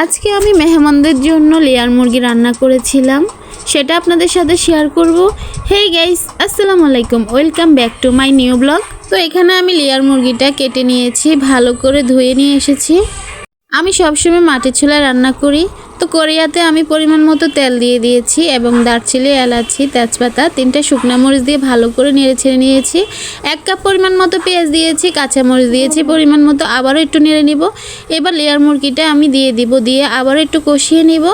আজকে আমি মেহমানদের জন্য লেয়ার মুরগি রান্না করেছিলাম, সেটা আপনাদের সাথে শেয়ার করব। হেই গাইস, আসসালামু আলাইকুম, welcome back to my new blog. তো এখানে আমি লেয়ার মুরগিটা কেটে নিয়েছি, ভালো করে ধুয়ে নিয়ে এসেছি। আমি সবসময় মাটির চুলায় রান্না করি। তো কড়াইতে আমি পরিমাণ মতো তেল দিয়ে দিয়েছি এবং দারচিনি, এলাচি, তেজপাতা, 3টে শুকনো মরিচ দিয়ে ভালো করে নেড়ে ছেড়ে নিয়েছি। 1 কাপ পরিমাণ মতো পেঁয়াজ দিয়েছি, কাঁচামরিচ দিয়েছি পরিমাণ মতো, আবারও একটু নেড়ে নিব। এবার লেয়ার মুরগিটা আমি দিয়ে দিব, দিয়ে আবারও একটু কষিয়ে নিব।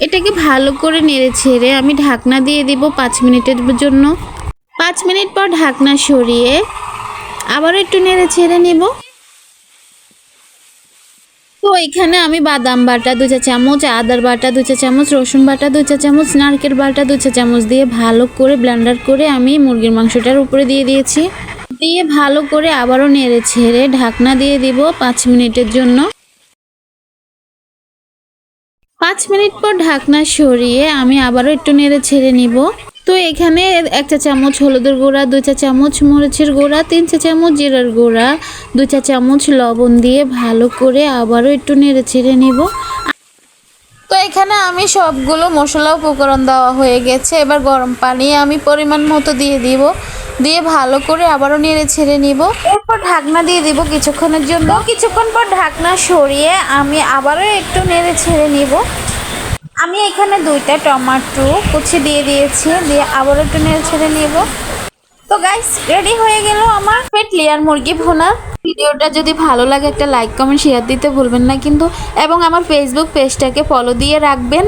এটাকে ভালো করে নেড়ে ছেড়ে আমি ঢাকনা দিয়ে দিব 5 মিনিটের জন্য। 5 মিনিট পর ঢাকনা সরিয়ে আবারও একটু নেড়ে ছেড়ে নিব। তো এখানে আমি বাদাম বাটা 2 চা চামচ, আদার বাটা 2 চা চামচ, রসুন বাটা 2 চা চামচ, নারকেল বাটা 2 চা চামচ দিয়ে ভালো করে ব্লেন্ডার করে আমি মুরগির মাংসটার উপরে দিয়ে দিয়েছি। দিয়ে ভালো করে আবারও নেড়ে ছেড়ে ঢাকনা দিয়ে দিব 5 মিনিটের জন্য। 5 মিনিট পর ঢাকনা সরিয়ে আমি আবারও একটু নেড়ে ছেড়ে নিব। তো এখানে 1 চা চামচ হলুদের গুঁড়া, 2 চা চামচ মরিচের গুঁড়া, 3 চা চামচ জিরার গুঁড়া, 2 চা চামচ লবণ দিয়ে ভালো করে আবারও একটু নেড়ে ছেড়ে নিব। তো এখানে আমি সবগুলো মশলা উপকরণ দেওয়া হয়ে গেছে। এবার গরম পানি আমি পরিমাণ মতো দিয়ে দিব, দিয়ে ভালো করে আবারও নেড়ে ছেড়ে নিব। এরপর ঢাকনা দিয়ে দিব কিছুক্ষণের জন্য। কিছুক্ষণ পর ঢাকনা সরিয়ে আমি আবারও একটু নেড়ে ছেড়ে নিব। আমি এখানে 2টা টমেটো কুচি দিয়ে দিয়েছি, দিয়ে আবারও একটু নেড়ে ছেড়ে নিব। তো গাইস, রেডি হয়ে গেল আমার পেট লেয়ার মুরগি ভুনা। ভিডিওটা যদি ভালো লাগে একটা লাইক, কমেন্ট, শেয়ার দিতে ভুলবেন না কিন্তু, এবং আমার ফেসবুক পেজটাকে ফলো দিয়ে রাখবেন।